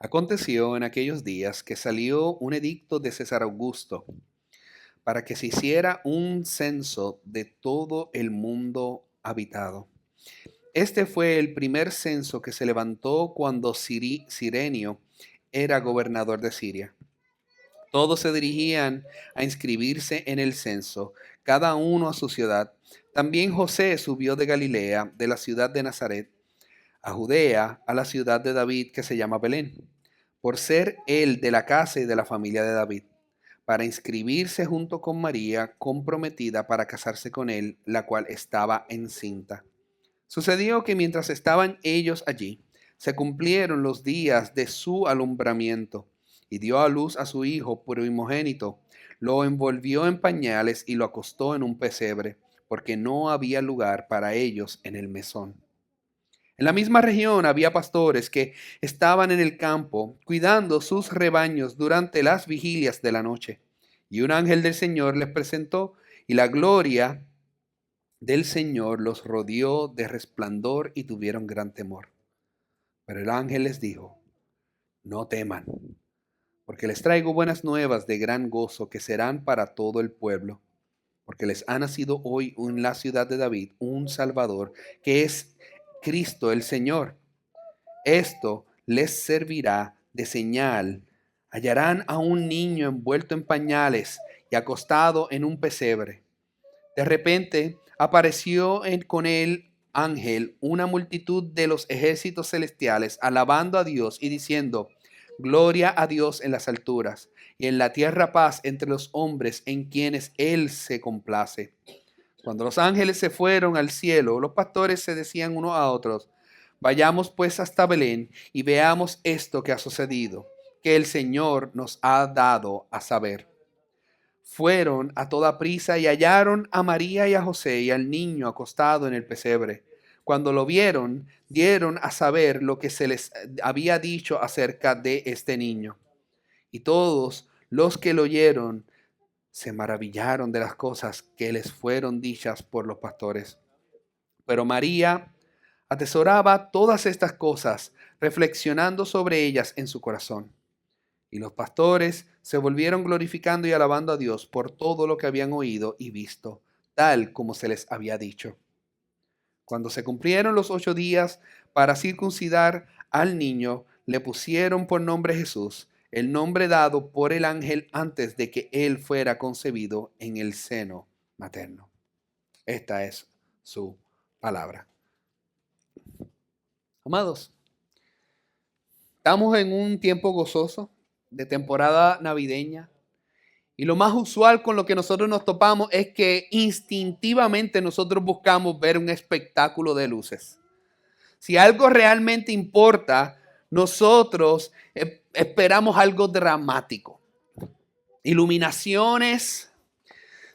Aconteció en aquellos días que salió un edicto de César Augusto para que se hiciera un censo de todo el mundo habitado. Este fue el primer censo que se levantó cuando Cirenio era gobernador de Siria. Todos se dirigían a inscribirse en el censo, cada uno a su ciudad. También José subió de Galilea, de la ciudad de Nazaret, a Judea, a la ciudad de David que se llama Belén, por ser él de la casa y de la familia de David, para inscribirse junto con María, comprometida para casarse con él, la cual estaba encinta. Sucedió que mientras estaban ellos allí, se cumplieron los días de su alumbramiento, y dio a luz a su hijo primogénito. Lo envolvió en pañales y lo acostó en un pesebre, porque no había lugar para ellos en el mesón. En la misma región había pastores que estaban en el campo cuidando sus rebaños durante las vigilias de la noche. Y un ángel del Señor les presentó, y la gloria del Señor los rodeó de resplandor y tuvieron gran temor. Pero el ángel les dijo: no teman, porque les traigo buenas nuevas de gran gozo que serán para todo el pueblo. Porque les ha nacido hoy en la ciudad de David un Salvador, que es Cristo el Señor. Esto les servirá de señal. Hallarán a un niño envuelto en pañales y acostado en un pesebre. De repente apareció con el ángel una multitud de los ejércitos celestiales, alabando a Dios y diciendo: Gloria a Dios en las alturas, y en la tierra paz entre los hombres en quienes Él se complace. Cuando los ángeles se fueron al cielo, los pastores se decían unos a otros: Vayamos pues hasta Belén y veamos esto que ha sucedido, que el Señor nos ha dado a saber. Fueron a toda prisa y hallaron a María y a José y al niño acostado en el pesebre. Cuando lo vieron, dieron a saber lo que se les había dicho acerca de este niño. Y todos los que lo oyeron se maravillaron de las cosas que les fueron dichas por los pastores. Pero María atesoraba todas estas cosas, reflexionando sobre ellas en su corazón. Y los pastores se volvieron glorificando y alabando a Dios por todo lo que habían oído y visto, tal como se les había dicho. Cuando se cumplieron los 8 días para circuncidar al niño, le pusieron por nombre Jesús, el nombre dado por el ángel antes de que él fuera concebido en el seno materno. Esta es su palabra. Amados, estamos en un tiempo gozoso de temporada navideña. Y lo más usual con lo que nosotros nos topamos es que instintivamente nosotros buscamos ver un espectáculo de luces. Si algo realmente importa, nosotros esperamos algo dramático. Iluminaciones,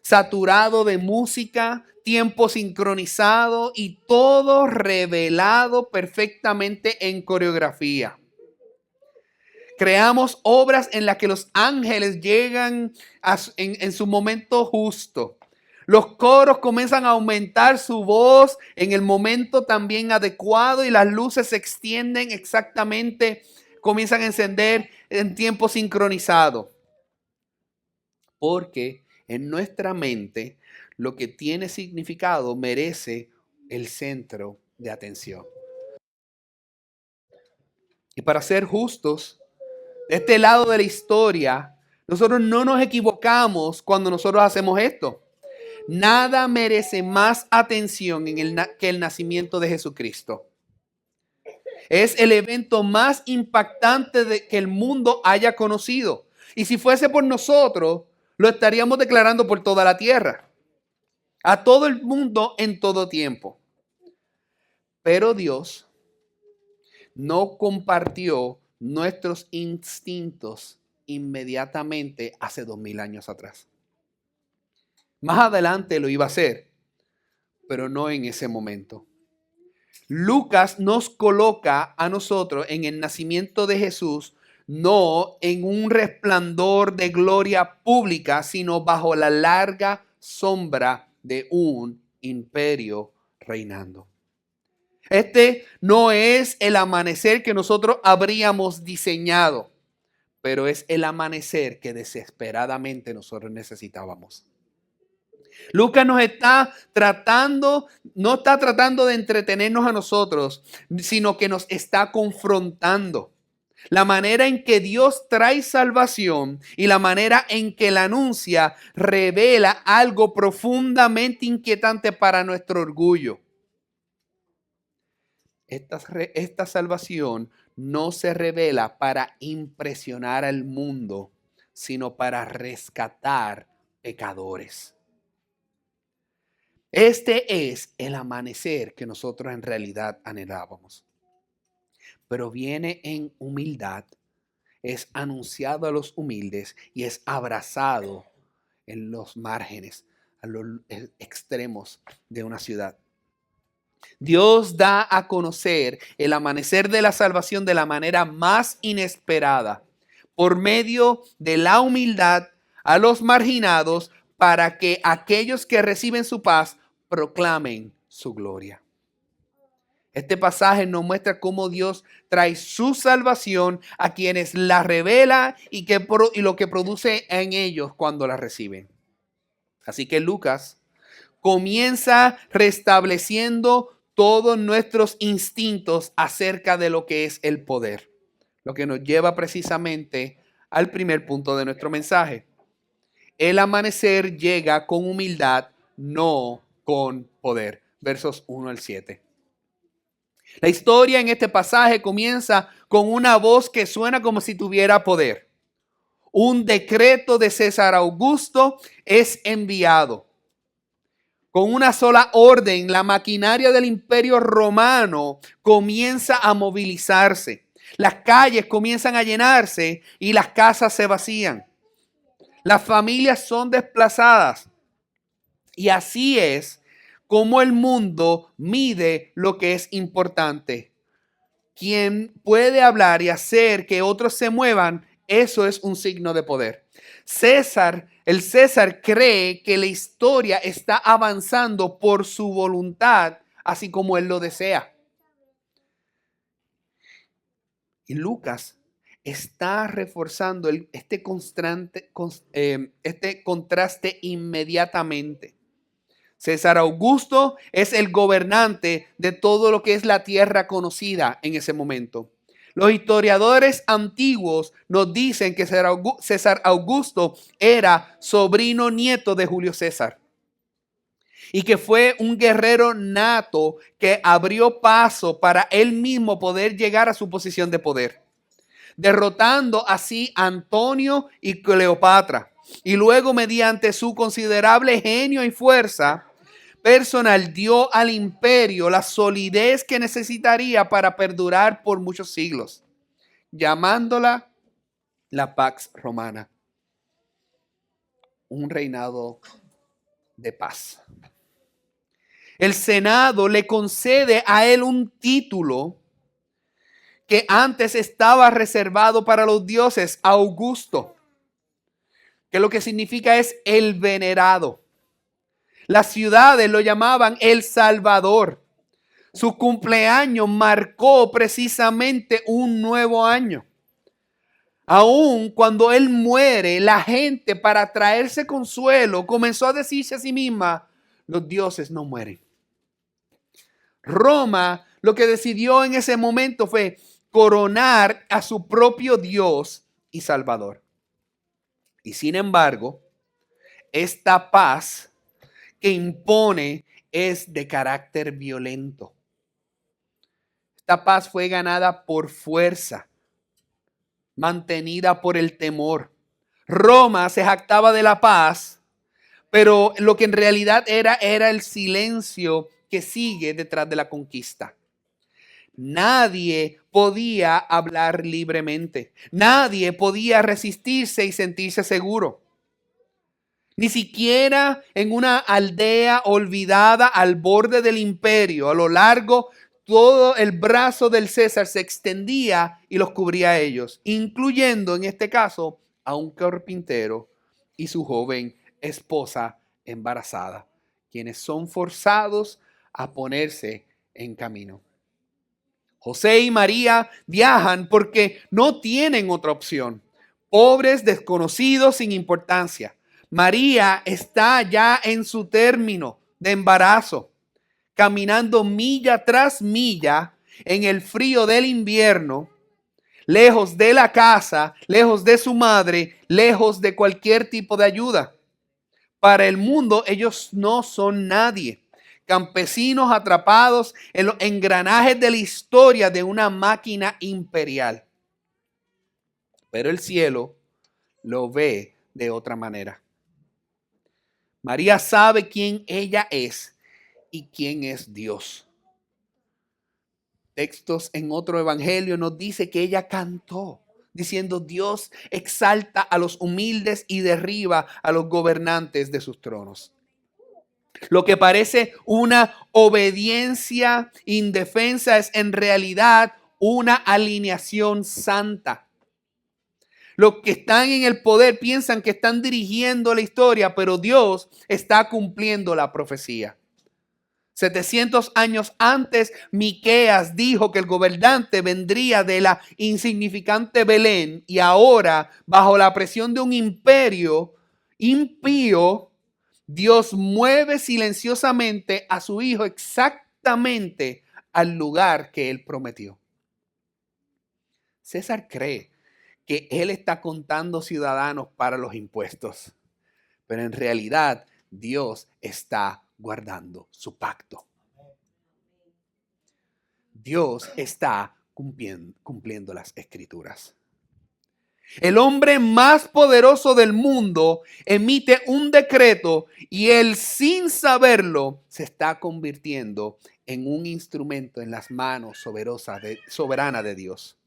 saturado de música, tiempo sincronizado y todo revelado perfectamente en coreografía. Creamos obras en las que los ángeles llegan en su momento justo. Los coros comienzan a aumentar su voz en el momento también adecuado y las luces se extienden exactamente, comienzan a encender en tiempo sincronizado. Porque en nuestra mente lo que tiene significado merece el centro de atención. Y para ser justos, de este lado de la historia, nosotros no nos equivocamos cuando nosotros hacemos esto. Nada merece más atención que el nacimiento de Jesucristo. Es el evento más impactante que el mundo haya conocido. Y si fuese por nosotros, lo estaríamos declarando por toda la tierra. A todo el mundo en todo tiempo. Pero Dios no compartió nuestros instintos inmediatamente hace 2000 años atrás. Más adelante lo iba a hacer, pero no en ese momento. Lucas nos coloca a nosotros en el nacimiento de Jesús, no en un resplandor de gloria pública, sino bajo la larga sombra de un imperio reinando. Este no es el amanecer que nosotros habríamos diseñado, pero es el amanecer que desesperadamente nosotros necesitábamos. Lucas nos está tratando, no está tratando de entretenernos a nosotros, sino que nos está confrontando. La manera en que Dios trae salvación y la manera en que la anuncia revela algo profundamente inquietante para nuestro orgullo. Esta salvación no se revela para impresionar al mundo, sino para rescatar pecadores. Este es el amanecer que nosotros en realidad anhelábamos. Pero viene en humildad, es anunciado a los humildes y es abrazado en los márgenes, a los extremos de una ciudad. Dios da a conocer el amanecer de la salvación de la manera más inesperada, por medio de la humildad a los marginados, para que aquellos que reciben su paz proclamen su gloria. Este pasaje nos muestra cómo Dios trae su salvación a quienes la revela y lo que produce en ellos cuando la reciben. Así que Lucas comienza restableciendo todos nuestros instintos acerca de lo que es el poder, lo que nos lleva precisamente al primer punto de nuestro mensaje. El amanecer llega con humildad, no con poder. Versos 1 al 7. La historia en este pasaje comienza con una voz que suena como si tuviera poder. Un decreto de César Augusto es enviado. Con una sola orden, la maquinaria del imperio romano comienza a movilizarse. Las calles comienzan a llenarse y las casas se vacían. Las familias son desplazadas. Y así es como el mundo mide lo que es importante. Quien puede hablar y hacer que otros se muevan, eso es un signo de poder. El César cree que la historia está avanzando por su voluntad, así como él lo desea. Y Lucas está reforzando este contraste inmediatamente. César Augusto es el gobernante de todo lo que es la tierra conocida en ese momento. Los historiadores antiguos nos dicen que César Augusto era sobrino nieto de Julio César y que fue un guerrero nato que abrió paso para él mismo poder llegar a su posición de poder, derrotando así a Antonio y Cleopatra. Y luego, mediante su considerable genio y fuerza personal, dio al imperio la solidez que necesitaría para perdurar por muchos siglos, llamándola la Pax Romana, un reinado de paz. El Senado le concede a él un título que antes estaba reservado para los dioses, Augusto, que lo que significa es el venerado. Las ciudades lo llamaban el Salvador. Su cumpleaños marcó precisamente un nuevo año. Aún cuando él muere, la gente, para traerse consuelo, comenzó a decirse a sí misma: los dioses no mueren. Roma lo que decidió en ese momento fue coronar a su propio Dios y Salvador. Y sin embargo, esta paz que impone es de carácter violento. Esta paz fue ganada por fuerza, mantenida por el temor. Roma se jactaba de la paz, pero lo que en realidad era el silencio que sigue detrás de la conquista. Nadie podía hablar libremente. Nadie podía resistirse y sentirse seguro. Ni siquiera en una aldea olvidada al borde del imperio, a lo largo, todo el brazo del César se extendía y los cubría a ellos, incluyendo en este caso a un carpintero y su joven esposa embarazada, quienes son forzados a ponerse en camino. José y María viajan porque no tienen otra opción. Pobres, desconocidos, sin importancia. María está ya en su término de embarazo, caminando milla tras milla en el frío del invierno, lejos de la casa, lejos de su madre, lejos de cualquier tipo de ayuda. Para el mundo, ellos no son nadie. Campesinos atrapados en los engranajes de la historia de una máquina imperial. Pero el cielo lo ve de otra manera. María sabe quién ella es y quién es Dios. Textos en otro evangelio nos dice que ella cantó, diciendo: Dios exalta a los humildes y derriba a los gobernantes de sus tronos. Lo que parece una obediencia indefensa es en realidad una alineación santa. Los que están en el poder piensan que están dirigiendo la historia, pero Dios está cumpliendo la profecía. 700 años antes, Miqueas dijo que el gobernante vendría de la insignificante Belén, y ahora, bajo la presión de un imperio impío, Dios mueve silenciosamente a su hijo exactamente al lugar que él prometió. César cree que él está contando ciudadanos para los impuestos, pero en realidad Dios está guardando su pacto. Dios está cumpliendo las escrituras. El hombre más poderoso del mundo emite un decreto y él, sin saberlo, se está convirtiendo en un instrumento en las manos soberanas de Dios.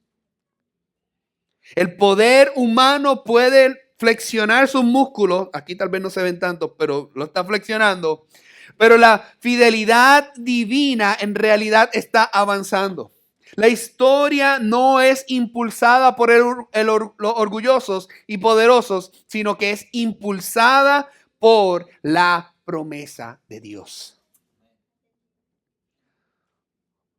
El poder humano puede flexionar sus músculos. Aquí tal vez no se ven tanto, pero lo está flexionando. Pero la fidelidad divina en realidad está avanzando. La historia no es impulsada por los orgullosos y poderosos, sino que es impulsada por la promesa de Dios.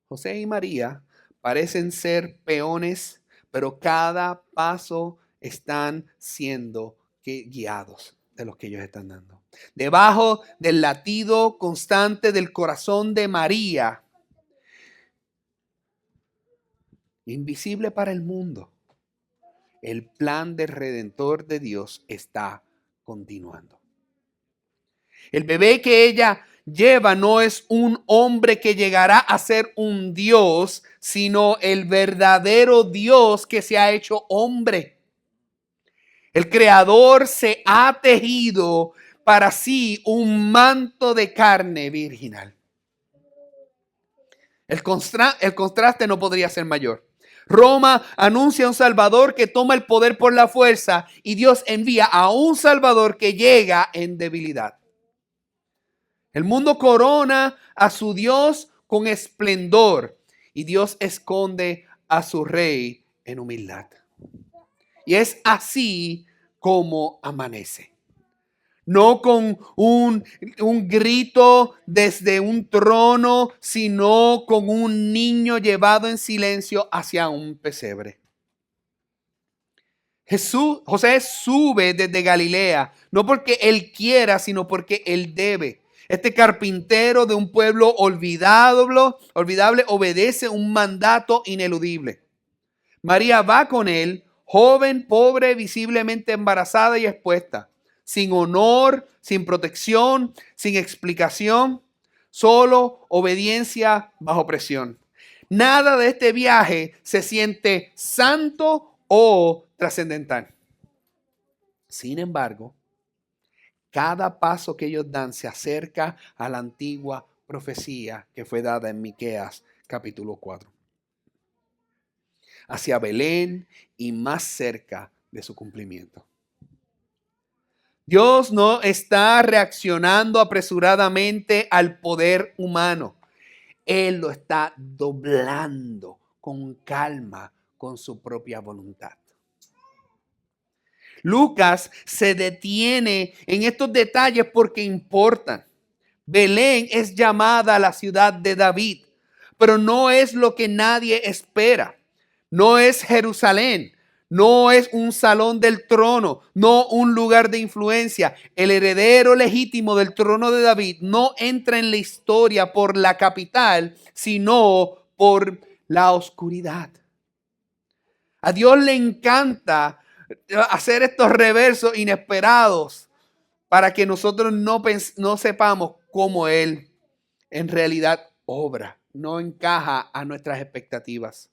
José y María parecen ser peones, pero cada paso están siendo guiados de los que ellos están dando. Debajo del latido constante del corazón de María, invisible para el mundo, el plan del Redentor de Dios está continuando. El bebé que ella lleva no es un hombre que llegará a ser un Dios, sino el verdadero Dios que se ha hecho hombre. El Creador se ha tejido para sí un manto de carne virginal. El contraste no podría ser mayor. Roma anuncia un Salvador que toma el poder por la fuerza, y Dios envía a un Salvador que llega en debilidad. El mundo corona a su Dios con esplendor, y Dios esconde a su rey en humildad. Y es así como amanece. No con un grito desde un trono, sino con un niño llevado en silencio hacia un pesebre. José sube desde Galilea, no porque él quiera, sino porque él debe. Este carpintero de un pueblo olvidable obedece un mandato ineludible. María va con él, joven, pobre, visiblemente embarazada y expuesta, sin honor, sin protección, sin explicación, solo obediencia bajo presión. Nada de este viaje se siente santo o trascendental. Sin embargo, cada paso que ellos dan se acerca a la antigua profecía que fue dada en Miqueas capítulo 4. Hacia Belén y más cerca de su cumplimiento. Dios no está reaccionando apresuradamente al poder humano. Él lo está doblando con calma, con su propia voluntad. Lucas se detiene en estos detalles porque importan. Belén es llamada la ciudad de David, pero no es lo que nadie espera. No es Jerusalén. No es un salón del trono, no un lugar de influencia. El heredero legítimo del trono de David no entra en la historia por la capital, sino por la oscuridad. A Dios le encanta hacer estos reversos inesperados para que nosotros no sepamos cómo Él en realidad obra, no encaja a nuestras expectativas.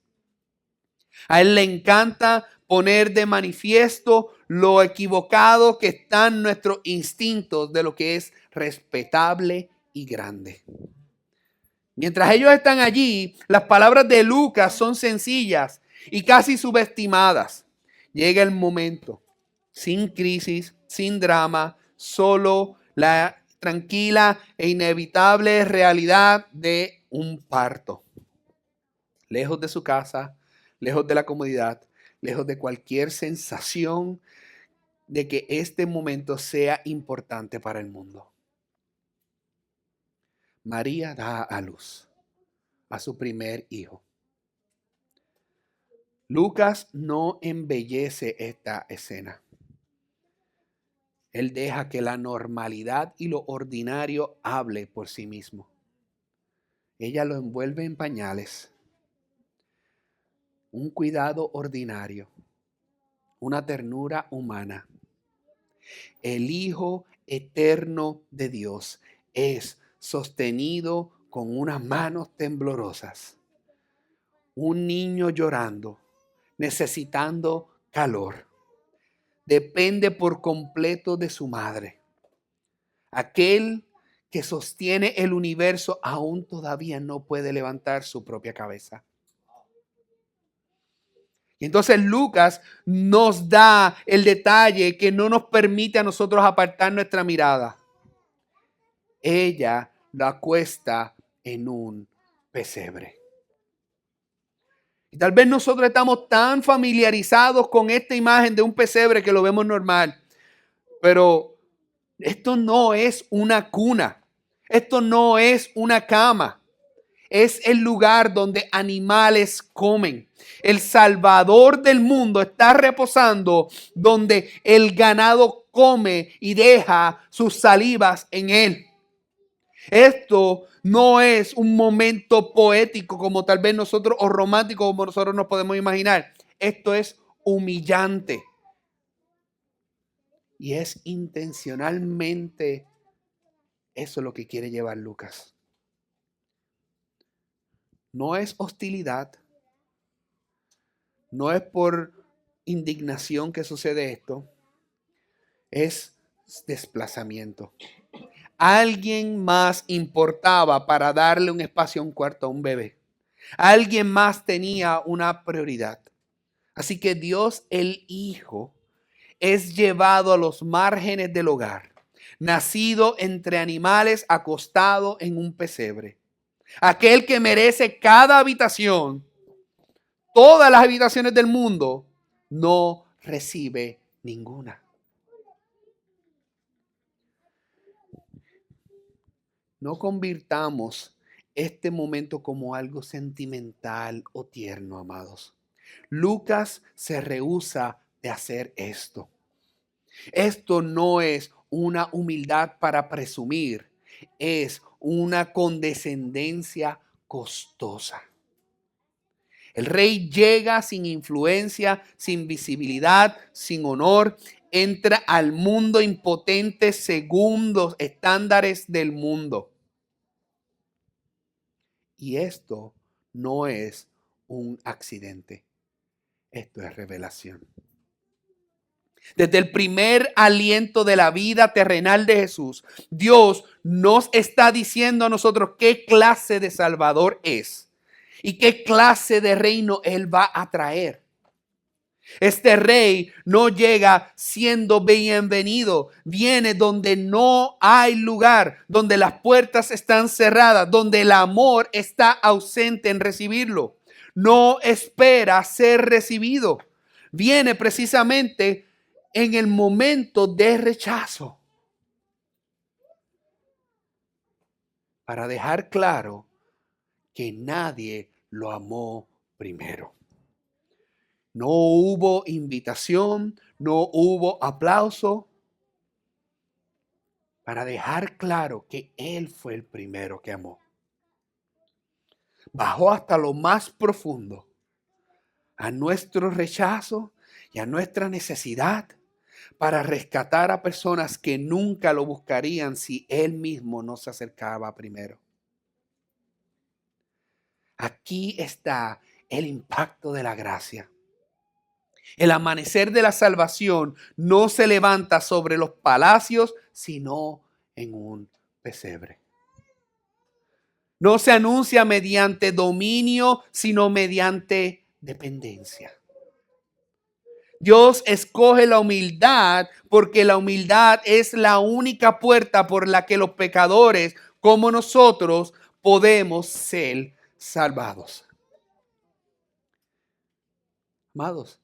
A Él le encanta poner de manifiesto lo equivocado que están nuestros instintos de lo que es respetable y grande. Mientras ellos están allí, las palabras de Lucas son sencillas y casi subestimadas. Llega el momento, sin crisis, sin drama, solo la tranquila e inevitable realidad de un parto. Lejos de su casa, lejos de la comodidad, lejos de cualquier sensación de que este momento sea importante para el mundo. María da a luz a su primer hijo. Lucas no embellece esta escena. Él deja que la normalidad y lo ordinario hable por sí mismo. Ella lo envuelve en pañales, un cuidado ordinario, una ternura humana. El Hijo eterno de Dios es sostenido con unas manos temblorosas. Un niño llorando, necesitando calor. Depende por completo de su madre. Aquel que sostiene el universo aún todavía no puede levantar su propia cabeza. Y entonces Lucas nos da el detalle que no nos permite a nosotros apartar nuestra mirada. Ella lo acuesta en un pesebre. Y tal vez nosotros estamos tan familiarizados con esta imagen de un pesebre que lo vemos normal. Pero esto no es una cuna. Esto no es una cama. Es el lugar donde animales comen. El Salvador del mundo está reposando donde el ganado come y deja sus salivas en él. Esto no es un momento poético como tal vez nosotros o romántico como nosotros nos podemos imaginar. Esto es humillante. Y es intencionalmente eso lo que quiere llevar Lucas. No es hostilidad. No es por indignación que sucede esto. Es desplazamiento. Alguien más importaba para darle un espacio a un cuarto a un bebé. Alguien más tenía una prioridad. Así que Dios, el Hijo, es llevado a los márgenes del hogar, nacido entre animales, acostado en un pesebre. Aquel que merece cada habitación, todas las habitaciones del mundo, no recibe ninguna. No convirtamos este momento como algo sentimental o tierno, amados. Lucas se rehúsa de hacer esto. Esto no es una humildad para presumir, es una condescendencia costosa. El rey llega sin influencia, sin visibilidad, sin honor. Entra al mundo impotente según los estándares del mundo. Y esto no es un accidente. Esto es revelación. Desde el primer aliento de la vida terrenal de Jesús, Dios nos está diciendo a nosotros qué clase de Salvador es y qué clase de reino Él va a traer. Este rey no llega siendo bienvenido, viene donde no hay lugar, donde las puertas están cerradas, donde el amor está ausente en recibirlo. No espera ser recibido. Viene precisamente en el momento de rechazo. Para dejar claro que nadie lo amó primero. No hubo invitación, no hubo aplauso para dejar claro que Él fue el primero que amó. Bajó hasta lo más profundo, a nuestro rechazo y a nuestra necesidad, para rescatar a personas que nunca lo buscarían si Él mismo no se acercaba primero. Aquí está el impacto de la gracia. El amanecer de la salvación no se levanta sobre los palacios, sino en un pesebre. No se anuncia mediante dominio, sino mediante dependencia. Dios escoge la humildad porque la humildad es la única puerta por la que los pecadores como nosotros podemos ser salvados. Amados,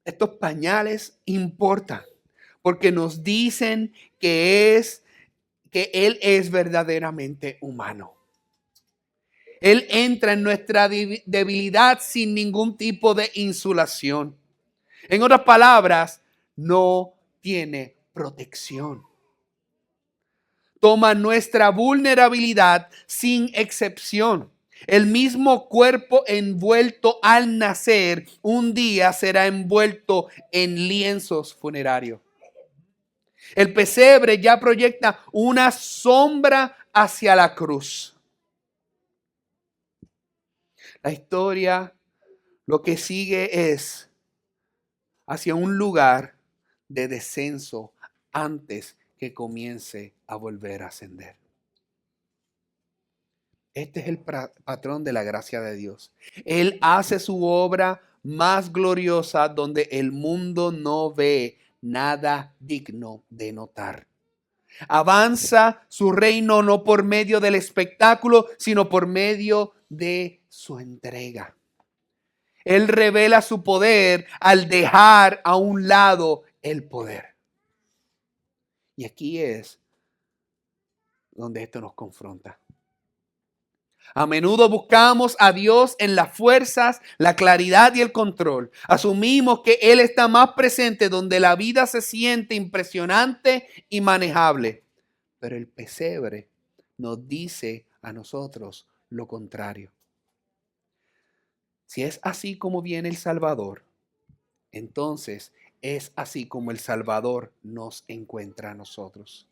estos pañales importan porque nos dicen que Él es verdaderamente humano. Él entra en nuestra debilidad sin ningún tipo de insulación. En otras palabras, no tiene protección. Toma nuestra vulnerabilidad sin excepción. El mismo cuerpo envuelto al nacer, un día será envuelto en lienzos funerarios. El pesebre ya proyecta una sombra hacia la cruz. La historia, lo que sigue es hacia un lugar de descenso antes que comience a volver a ascender. Este es el patrón de la gracia de Dios. Él hace su obra más gloriosa donde el mundo no ve nada digno de notar. Avanza su reino no por medio del espectáculo, sino por medio de su entrega. Él revela su poder al dejar a un lado el poder. Y aquí es donde esto nos confronta. A menudo buscamos a Dios en las fuerzas, la claridad y el control. Asumimos que Él está más presente donde la vida se siente impresionante y manejable. Pero el pesebre nos dice a nosotros lo contrario. Si es así como viene el Salvador, entonces es así como el Salvador nos encuentra a nosotros.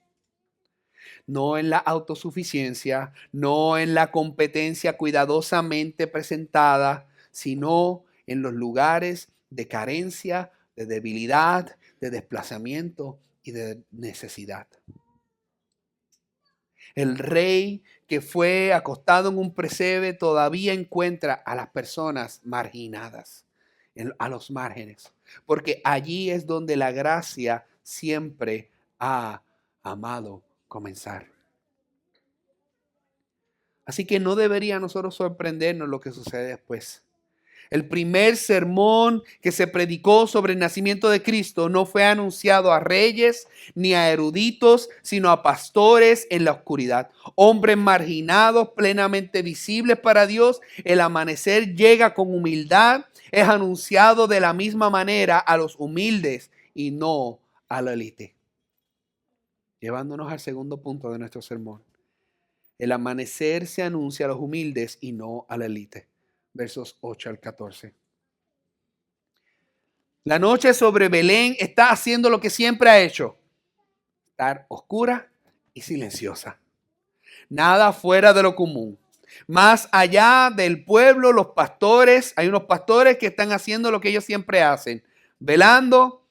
No en la autosuficiencia, no en la competencia cuidadosamente presentada, sino en los lugares de carencia, de debilidad, de desplazamiento y de necesidad. El rey que fue acostado en un pesebre todavía encuentra a las personas marginadas, a los márgenes, porque allí es donde la gracia siempre ha amado comenzar. Así que no debería a nosotros sorprendernos lo que sucede después. El primer sermón que se predicó sobre el nacimiento de Cristo no fue anunciado a reyes ni a eruditos, sino a pastores en la oscuridad. Hombres marginados, plenamente visibles para Dios. El amanecer llega con humildad. Es anunciado de la misma manera a los humildes y no a la élite. Llevándonos al segundo punto de nuestro sermón. El amanecer se anuncia a los humildes y no a la élite. Versos 8 al 14. La noche sobre Belén está haciendo lo que siempre ha hecho. Estar oscura y silenciosa. Nada fuera de lo común. Más allá del pueblo, los pastores, hay unos pastores que están haciendo lo que ellos siempre hacen. Velando,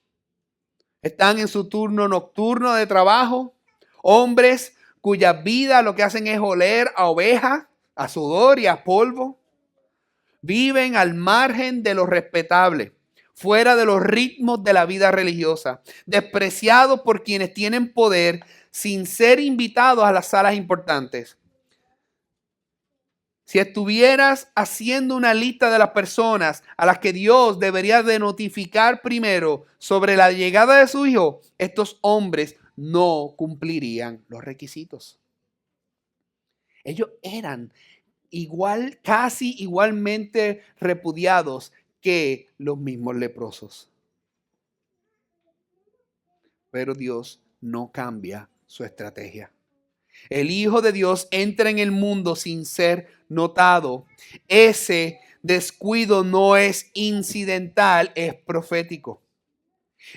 están en su turno nocturno de trabajo. Hombres cuyas vidas lo que hacen es oler a oveja, a sudor y a polvo. Viven al margen de lo respetable, fuera de los ritmos de la vida religiosa, despreciados por quienes tienen poder, sin ser invitados a las salas importantes. Si estuvieras haciendo una lista de las personas a las que Dios debería de notificar primero sobre la llegada de su Hijo, estos hombres no cumplirían los requisitos. Ellos eran casi igualmente repudiados que los mismos leprosos. Pero Dios no cambia su estrategia. El Hijo de Dios entra en el mundo sin ser notado. Ese descuido no es incidental, es profético.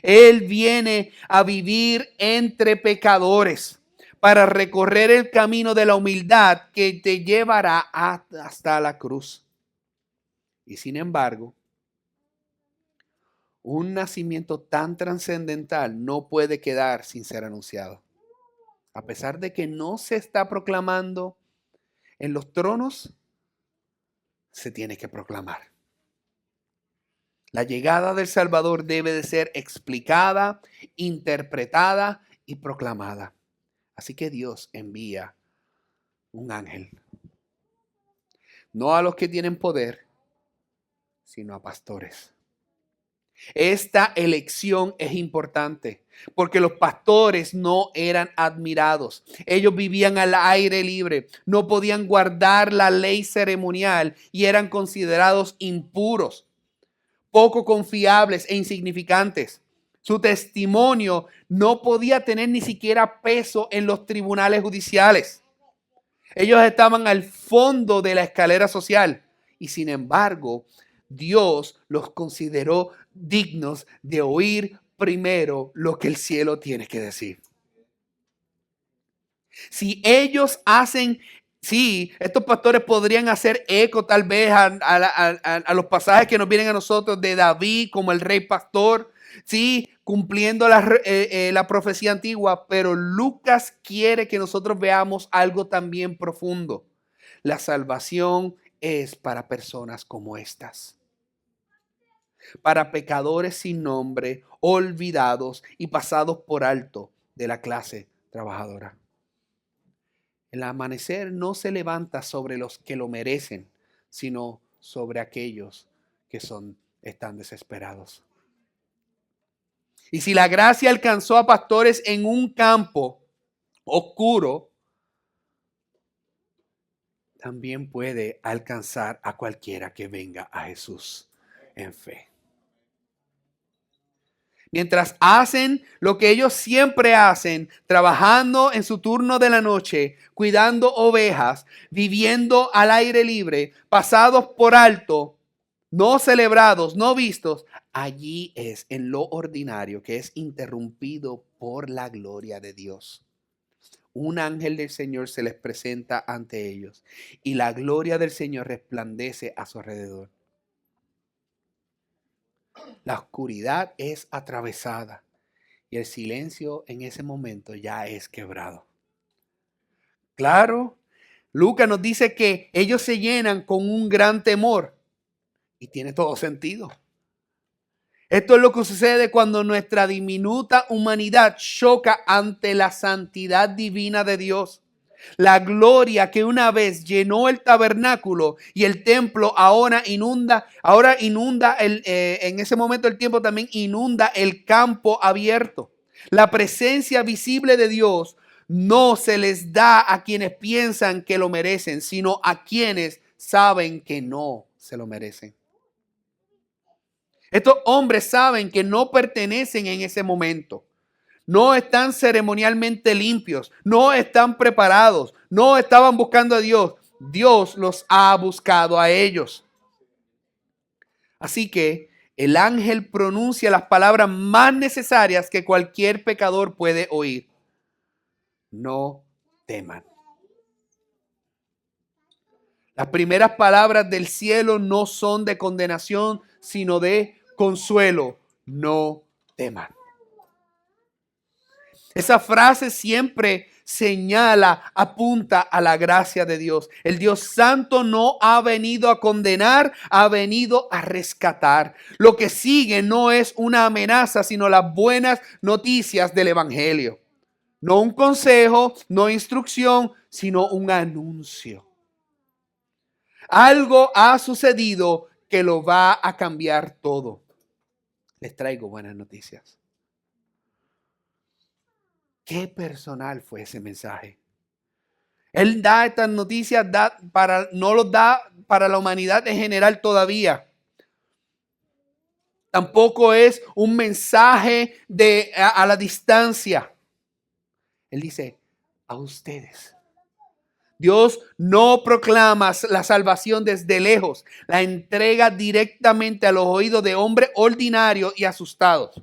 Él viene a vivir entre pecadores para recorrer el camino de la humildad que te llevará hasta la cruz. Y sin embargo, un nacimiento tan trascendental no puede quedar sin ser anunciado. A pesar de que no se está proclamando en los tronos, se tiene que proclamar. La llegada del Salvador debe de ser explicada, interpretada y proclamada. Así que Dios envía un ángel. No a los que tienen poder, sino a pastores. Esta elección es importante porque los pastores no eran admirados. Ellos vivían al aire libre, no podían guardar la ley ceremonial y eran considerados impuros, poco confiables e insignificantes. Su testimonio no podía tener ni siquiera peso en los tribunales judiciales. Ellos estaban al fondo de la escalera social y sin embargo, Dios los consideró dignos de oír primero lo que el cielo tiene que decir. Si ellos hacen, sí, estos pastores podrían hacer eco tal vez a los pasajes que nos vienen a nosotros de David como el rey pastor, sí, cumpliendo la profecía antigua, pero Lucas quiere que nosotros veamos algo también profundo. La salvación es para personas como estas, para pecadores sin nombre, olvidados y pasados por alto de la clase trabajadora. El amanecer no se levanta sobre los que lo merecen, sino sobre aquellos que están desesperados. Y si la gracia alcanzó a pastores en un campo oscuro, también puede alcanzar a cualquiera que venga a Jesús en fe. Mientras hacen lo que ellos siempre hacen, trabajando en su turno de la noche, cuidando ovejas, viviendo al aire libre, pasados por alto, no celebrados, no vistos, allí es en lo ordinario que es interrumpido por la gloria de Dios. Un ángel del Señor se les presenta ante ellos y la gloria del Señor resplandece a su alrededor. La oscuridad es atravesada y el silencio en ese momento ya es quebrado. Claro, Lucas nos dice que ellos se llenan con un gran temor y tiene todo sentido. Esto es lo que sucede cuando nuestra diminuta humanidad choca ante la santidad divina de Dios. La gloria que una vez llenó el tabernáculo y el templo ahora inunda en ese momento el tiempo también inunda el campo abierto. La presencia visible de Dios no se les da a quienes piensan que lo merecen, sino a quienes saben que no se lo merecen. Estos hombres saben que no pertenecen en ese momento. No están ceremonialmente limpios, no están preparados, no estaban buscando a Dios. Dios los ha buscado a ellos. Así que el ángel pronuncia las palabras más necesarias que cualquier pecador puede oír. No teman. Las primeras palabras del cielo no son de condenación, sino de consuelo. No teman. Esa frase siempre señala, apunta a la gracia de Dios. El Dios Santo no ha venido a condenar, ha venido a rescatar. Lo que sigue no es una amenaza, sino las buenas noticias del Evangelio. No un consejo, no instrucción, sino un anuncio. Algo ha sucedido que lo va a cambiar todo. Les traigo buenas noticias. Qué personal fue ese mensaje. Él da estas noticias, no los da para la humanidad en general todavía. Tampoco es un mensaje a la distancia. Él dice, a ustedes. Dios no proclama la salvación desde lejos, la entrega directamente a los oídos de hombres ordinarios y asustados.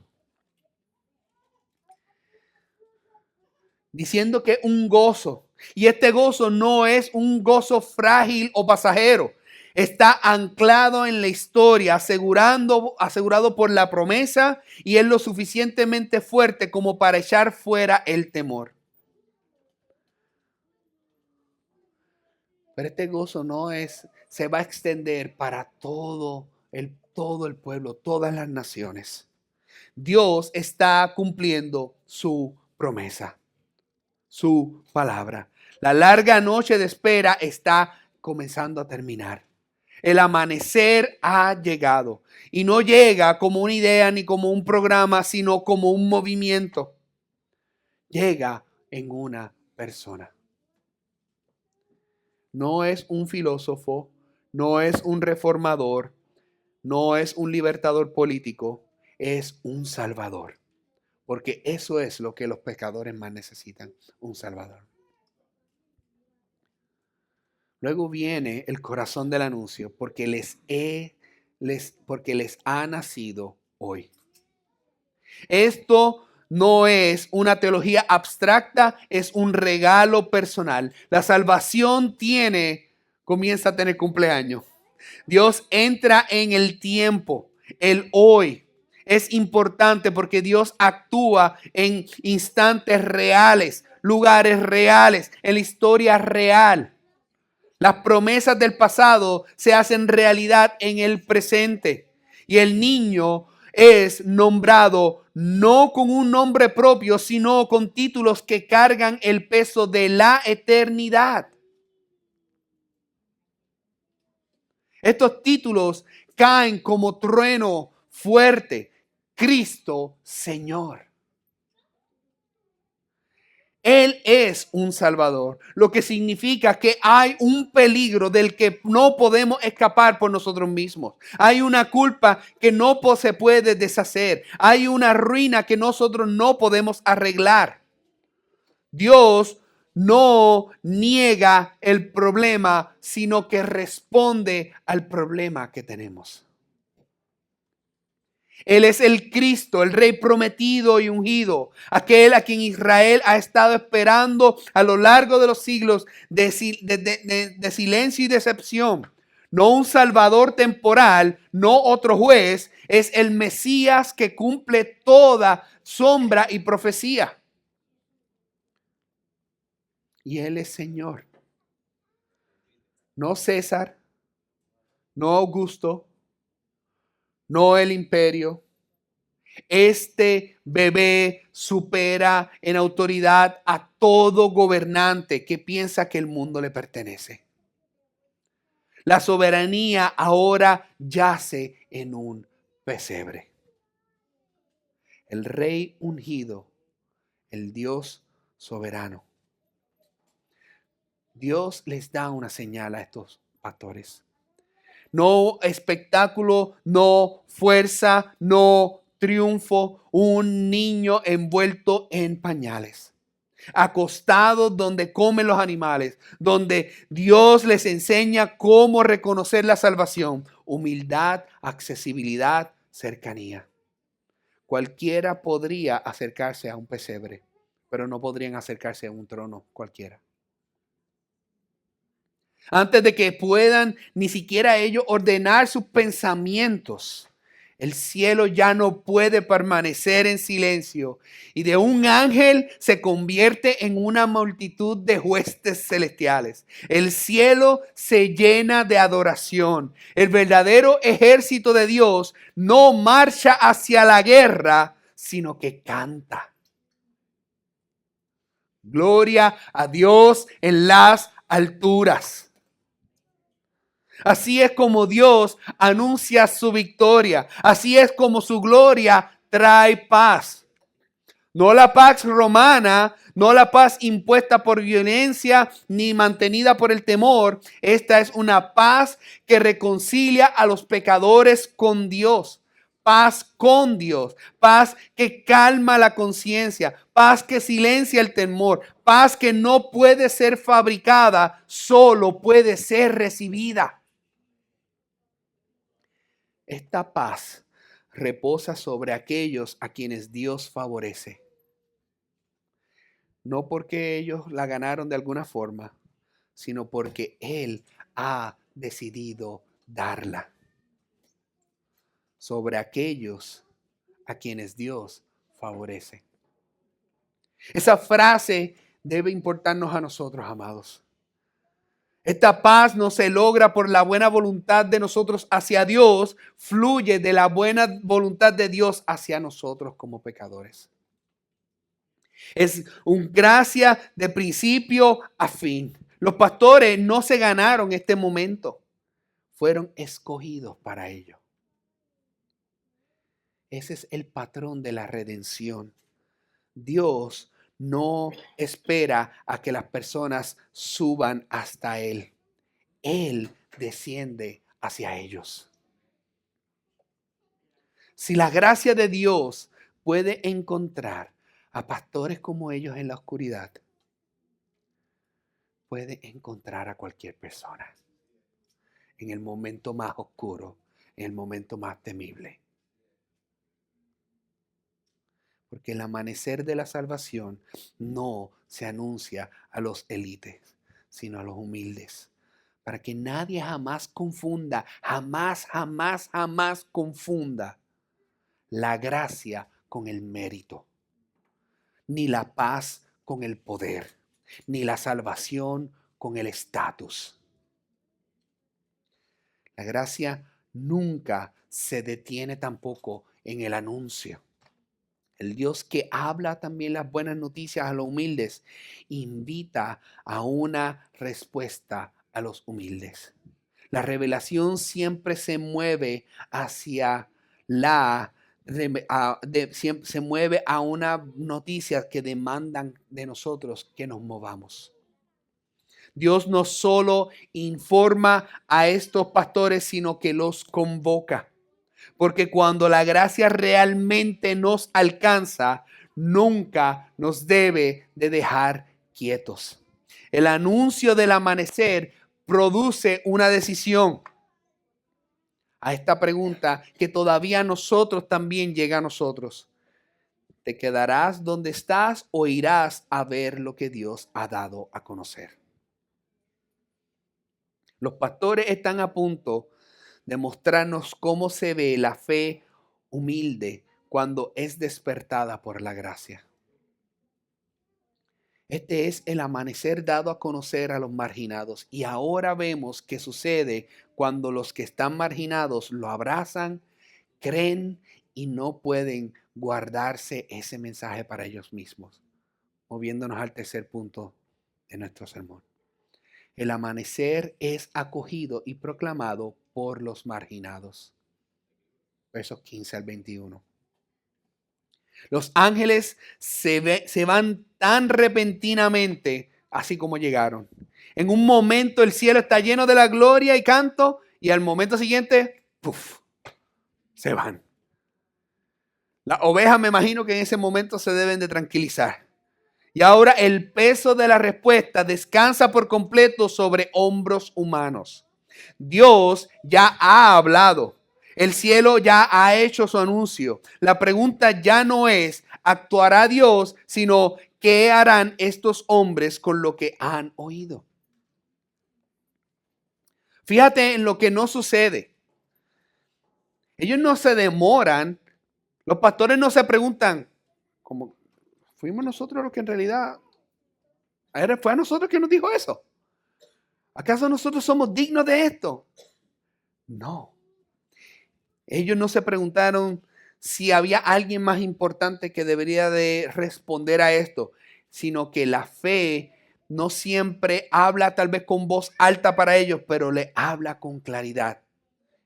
Diciendo que un gozo, y este gozo no es un gozo frágil o pasajero, está anclado en la historia, asegurado por la promesa, y es lo suficientemente fuerte como para echar fuera el temor. Pero este gozo se va a extender para todo el pueblo, todas las naciones. Dios está cumpliendo su promesa, su palabra. La larga noche de espera está comenzando a terminar. El amanecer ha llegado y no llega como una idea ni como un programa, sino como un movimiento. Llega en una persona. No es un filósofo, no es un reformador, no es un libertador político, es un salvador. Porque eso es lo que los pecadores más necesitan, un salvador. Luego viene el corazón del anuncio, porque les ha nacido hoy. Esto no es una teología abstracta, es un regalo personal. La salvación comienza a tener cumpleaños. Dios entra en el tiempo, el hoy. Es importante porque Dios actúa en instantes reales, lugares reales, en la historia real. Las promesas del pasado se hacen realidad en el presente. Y el niño es nombrado no con un nombre propio, sino con títulos que cargan el peso de la eternidad. Estos títulos caen como trueno fuerte. Cristo Señor. Él es un Salvador, lo que significa que hay un peligro del que no podemos escapar por nosotros mismos. Hay una culpa que no se puede deshacer. Hay una ruina que nosotros no podemos arreglar. Dios no niega el problema, sino que responde al problema que tenemos. Él es el Cristo, el Rey prometido y ungido, aquel a quien Israel ha estado esperando a lo largo de los siglos de silencio y decepción. No un Salvador temporal, no otro juez, es el Mesías que cumple toda sombra y profecía. Y Él es Señor. No César, no Augusto, no el imperio. Este bebé supera en autoridad a todo gobernante que piensa que el mundo le pertenece. La soberanía ahora yace en un pesebre. El Rey ungido, el Dios soberano. Dios les da una señal a estos pastores. No espectáculo, no fuerza, no triunfo. Un niño envuelto en pañales, acostado donde comen los animales, donde Dios les enseña cómo reconocer la salvación. Humildad, accesibilidad, cercanía. Cualquiera podría acercarse a un pesebre, pero no podrían acercarse a un trono cualquiera. Antes de que puedan ni siquiera ellos ordenar sus pensamientos, el cielo ya no puede permanecer en silencio y de un ángel se convierte en una multitud de huestes celestiales. El cielo se llena de adoración. El verdadero ejército de Dios no marcha hacia la guerra, sino que canta. Gloria a Dios en las alturas. Así es como Dios anuncia su victoria. Así es como su gloria trae paz. No la paz romana, No la paz impuesta por violencia ni mantenida por el temor. Esta es una paz que reconcilia a los pecadores con Dios. Paz con Dios. Paz que calma la conciencia. Paz que silencia el temor. Paz que no puede ser fabricada, solo puede ser recibida. Esta paz reposa sobre aquellos a quienes Dios favorece. No porque ellos la ganaron de alguna forma, sino porque Él ha decidido darla sobre aquellos a quienes Dios favorece. Esa frase debe importarnos a nosotros, amados. Esta paz no se logra por la buena voluntad de nosotros hacia Dios, fluye de la buena voluntad de Dios hacia nosotros como pecadores. Es un gracia de principio a fin. Los pastores no se ganaron este momento, fueron escogidos para ello. Ese es el patrón de la redención. Dios no espera a que las personas suban hasta Él. Él desciende hacia ellos. Si la gracia de Dios puede encontrar a pastores como ellos en la oscuridad, puede encontrar a cualquier persona en el momento más oscuro, en el momento más temible. Porque el amanecer de la salvación no se anuncia a los élites, sino a los humildes. Para que nadie jamás confunda, jamás confunda la gracia con el mérito, ni la paz con el poder, ni la salvación con el estatus. La gracia nunca se detiene tampoco en el anuncio. El Dios que habla también las buenas noticias a los humildes, invita a una respuesta a los humildes. La revelación siempre se mueve hacia se mueve a una noticia que demandan de nosotros que nos movamos. Dios no solo informa a estos pastores, sino que los convoca. Porque cuando la gracia realmente nos alcanza, nunca nos debe de dejar quietos. El anuncio del amanecer produce una decisión. A esta pregunta que todavía nosotros también llega a nosotros. ¿Te quedarás donde estás o irás a ver lo que Dios ha dado a conocer? Los pastores están a punto de mostrarnos cómo se ve la fe humilde cuando es despertada por la gracia. Este es el amanecer dado a conocer a los marginados. Y ahora vemos qué sucede cuando los que están marginados lo abrazan, creen y no pueden guardarse ese mensaje para ellos mismos. Moviéndonos al tercer punto de nuestro sermón. El amanecer es acogido y proclamado por los marginados. Versos 15 al 21. Los ángeles se van tan repentinamente, así como llegaron. En un momento el cielo está lleno de la gloria y canto, y al momento siguiente, ¡puf!, se van. Las ovejas me imagino que en ese momento se deben de tranquilizar. Y ahora el peso de la respuesta descansa por completo sobre hombros humanos. Dios ya ha hablado. El cielo ya ha hecho su anuncio. La pregunta ya no es, ¿actuará Dios? Sino, ¿qué harán estos hombres con lo que han oído? Fíjate en lo que no sucede. Ellos no se demoran. Los pastores no se preguntan, ¿cómo fuimos nosotros los que en realidad, fue a nosotros que nos dijo eso? ¿Acaso nosotros somos dignos de esto? No. Ellos no se preguntaron si había alguien más importante que debería de responder a esto, sino que la fe no siempre habla tal vez con voz alta para ellos, pero le habla con claridad.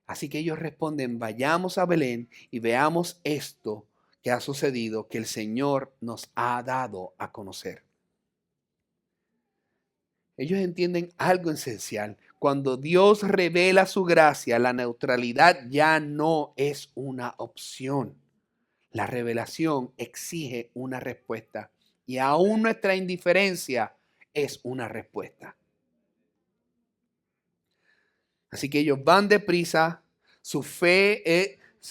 Así que ellos responden, vayamos a Belén y veamos esto que ha sucedido, que el Señor nos ha dado a conocer. Ellos entienden algo esencial. Cuando Dios revela su gracia, la neutralidad ya no es una opción. La revelación exige una respuesta y aún nuestra indiferencia es una respuesta. Así que ellos van deprisa,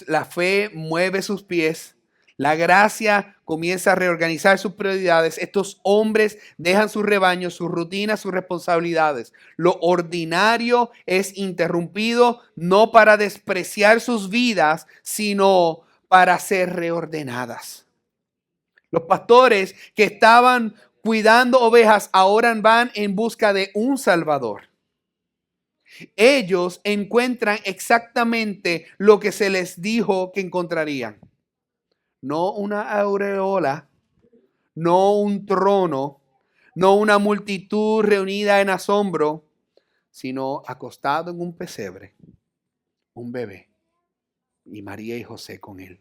la fe mueve sus pies, la gracia comienza a reorganizar sus prioridades. Estos hombres dejan sus rebaños, sus rutinas, sus responsabilidades. Lo ordinario es interrumpido no para despreciar sus vidas, sino para ser reordenadas. Los pastores que estaban cuidando ovejas ahora van en busca de un Salvador. Ellos encuentran exactamente lo que se les dijo que encontrarían. No una aureola, no un trono, no una multitud reunida en asombro, sino acostado en un pesebre, un bebé, y María y José con él.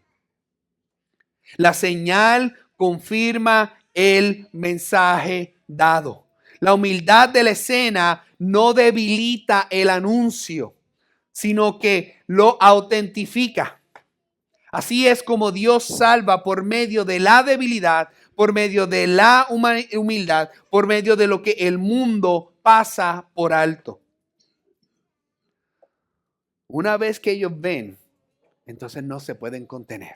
La señal confirma el mensaje dado. La humildad de la escena no debilita el anuncio, sino que lo autentifica. Así es como Dios salva por medio de la debilidad, por medio de la humildad, por medio de lo que el mundo pasa por alto. Una vez que ellos ven, entonces no se pueden contener.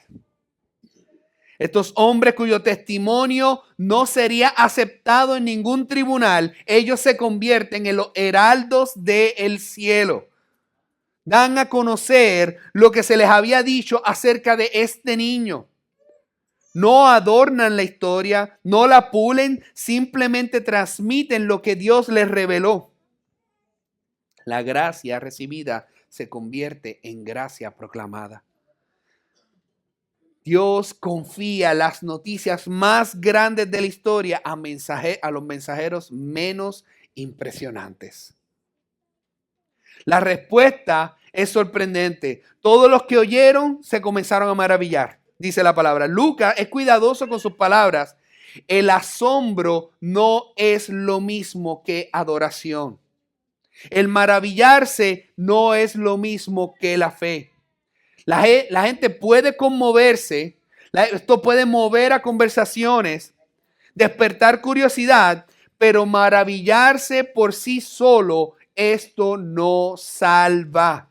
Estos hombres cuyo testimonio no sería aceptado en ningún tribunal, ellos se convierten en los heraldos del cielo. Dan a conocer lo que se les había dicho acerca de este niño. No adornan la historia, no la pulen, simplemente transmiten lo que Dios les reveló. La gracia recibida se convierte en gracia proclamada. Dios confía las noticias más grandes de la historia a los mensajeros menos impresionantes. La respuesta es sorprendente. Todos los que oyeron se comenzaron a maravillar, dice la palabra. Lucas es cuidadoso con sus palabras. El asombro no es lo mismo que adoración. El maravillarse no es lo mismo que la fe. La gente puede conmoverse, esto puede mover a conversaciones, despertar curiosidad, pero maravillarse por sí solo, esto no salva.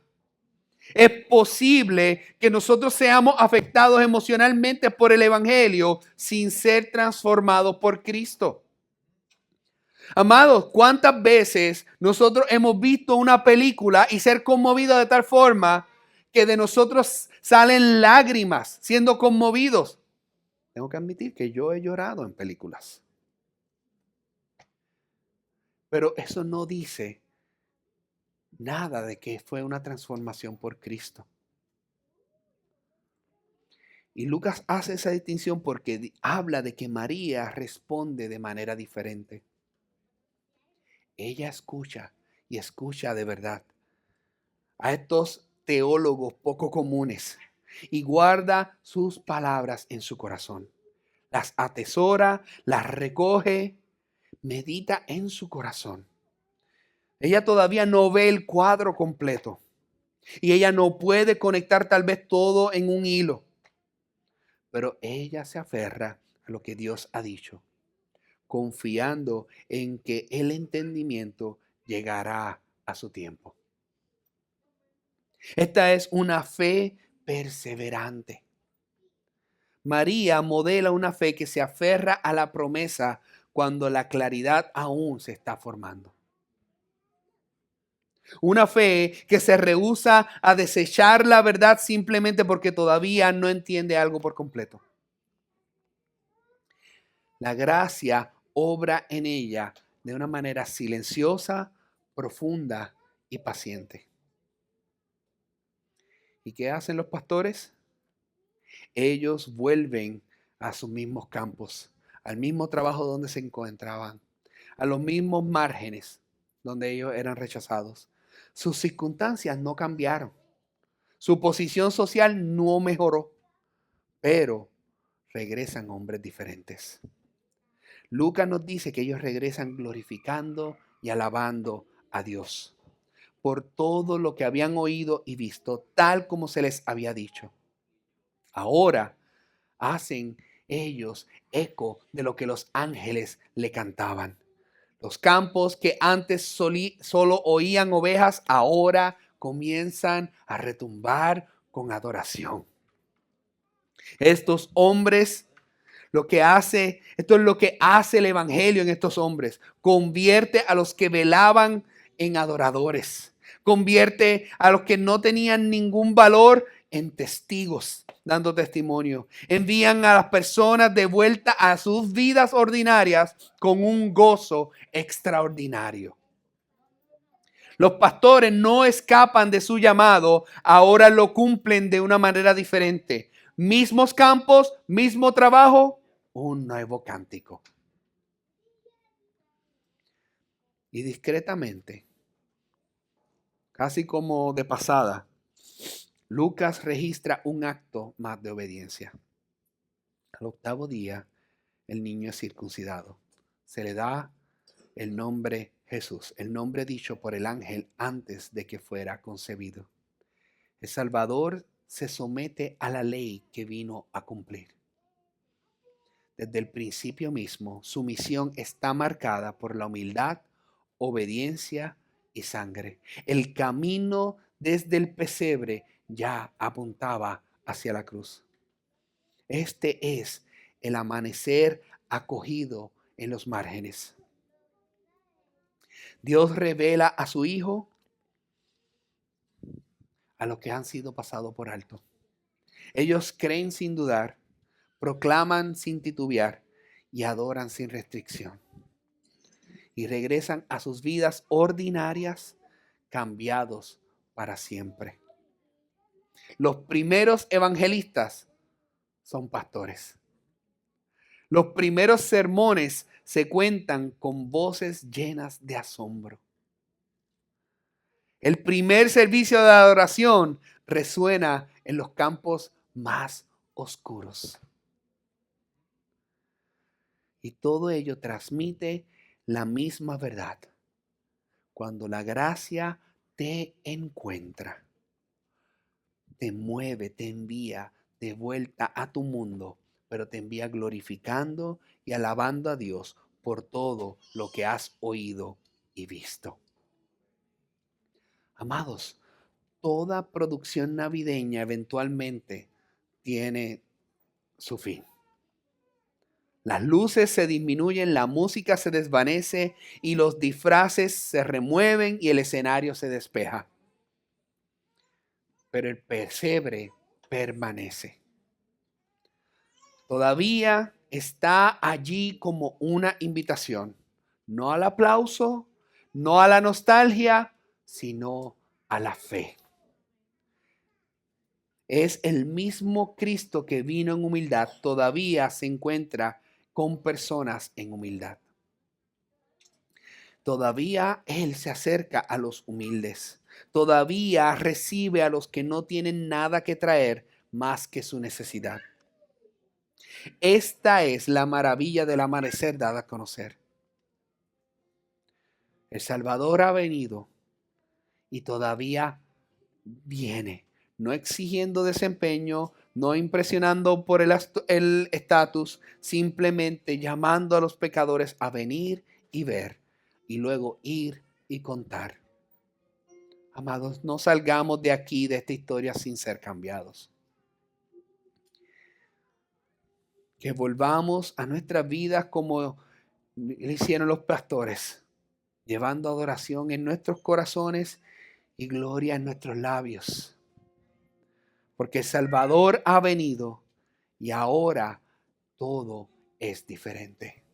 Es posible que nosotros seamos afectados emocionalmente por el Evangelio sin ser transformados por Cristo. Amados, ¿cuántas veces nosotros hemos visto una película y ser conmovidos de tal forma que de nosotros salen lágrimas siendo conmovidos? Tengo que admitir que yo he llorado en películas. Pero eso no dice nada de que fue una transformación por Cristo. Y Lucas hace esa distinción porque habla de que María responde de manera diferente. Ella escucha y escucha de verdad a estos teólogos poco comunes y guarda sus palabras en su corazón. Las atesora, las recoge, medita en su corazón. Ella todavía no ve el cuadro completo y ella no puede conectar tal vez todo en un hilo, pero ella se aferra a lo que Dios ha dicho, confiando en que el entendimiento llegará a su tiempo. Esta es una fe perseverante. María modela una fe que se aferra a la promesa cuando la claridad aún se está formando. Una fe que se rehúsa a desechar la verdad simplemente porque todavía no entiende algo por completo. La gracia obra en ella de una manera silenciosa, profunda y paciente. ¿Y qué hacen los pastores? Ellos vuelven a sus mismos campos, al mismo trabajo donde se encontraban, a los mismos márgenes donde ellos eran rechazados. Sus circunstancias no cambiaron. Su posición social no mejoró, pero regresan hombres diferentes. Lucas nos dice que ellos regresan glorificando y alabando a Dios por todo lo que habían oído y visto, tal como se les había dicho. Ahora hacen ellos eco de lo que los ángeles le cantaban. Los campos que antes solo oían ovejas, ahora comienzan a retumbar con adoración. Estos hombres, esto es lo que hace el evangelio en estos hombres. Convierte a los que velaban en adoradores. Convierte a los que no tenían ningún valor en testigos, dando testimonio. Envían a las personas de vuelta a sus vidas ordinarias con un gozo extraordinario. Los pastores no escapan de su llamado, ahora lo cumplen de una manera diferente. Mismos campos, mismo trabajo, un nuevo cántico. Y discretamente, casi como de pasada, Lucas registra un acto más de obediencia. Al octavo día, el niño es circuncidado. Se le da el nombre Jesús, el nombre dicho por el ángel antes de que fuera concebido. El Salvador se somete a la ley que vino a cumplir. Desde el principio mismo, su misión está marcada por la humildad, obediencia y sangre. El camino desde el pesebre ya apuntaba hacia la cruz. Este es el amanecer acogido en los márgenes. Dios revela a su Hijo a los que han sido pasados por alto. Ellos creen sin dudar, proclaman sin titubear y adoran sin restricción. Y regresan a sus vidas ordinarias, cambiados para siempre. Los primeros evangelistas son pastores. Los primeros sermones se cuentan con voces llenas de asombro. El primer servicio de adoración resuena en los campos más oscuros. Y todo ello transmite la misma verdad. Cuando la gracia te encuentra, te mueve, te envía de vuelta a tu mundo, pero te envía glorificando y alabando a Dios por todo lo que has oído y visto. Amados, toda producción navideña eventualmente tiene su fin. Las luces se disminuyen, la música se desvanece y los disfraces se remueven y el escenario se despeja. Pero el pesebre permanece. Todavía está allí como una invitación, no al aplauso, no a la nostalgia, sino a la fe. Es el mismo Cristo que vino en humildad, todavía se encuentra con personas en humildad. Todavía Él se acerca a los humildes. Todavía recibe a los que no tienen nada que traer más que su necesidad. Esta es la maravilla del amanecer dada a conocer. El Salvador ha venido y todavía viene, no exigiendo desempeño, no impresionando por el estatus, simplemente llamando a los pecadores a venir y ver y luego ir y contar. Amados, no salgamos de aquí, de esta historia, sin ser cambiados. Que volvamos a nuestras vidas como lo hicieron los pastores, llevando adoración en nuestros corazones y gloria en nuestros labios. Porque el Salvador ha venido y ahora todo es diferente.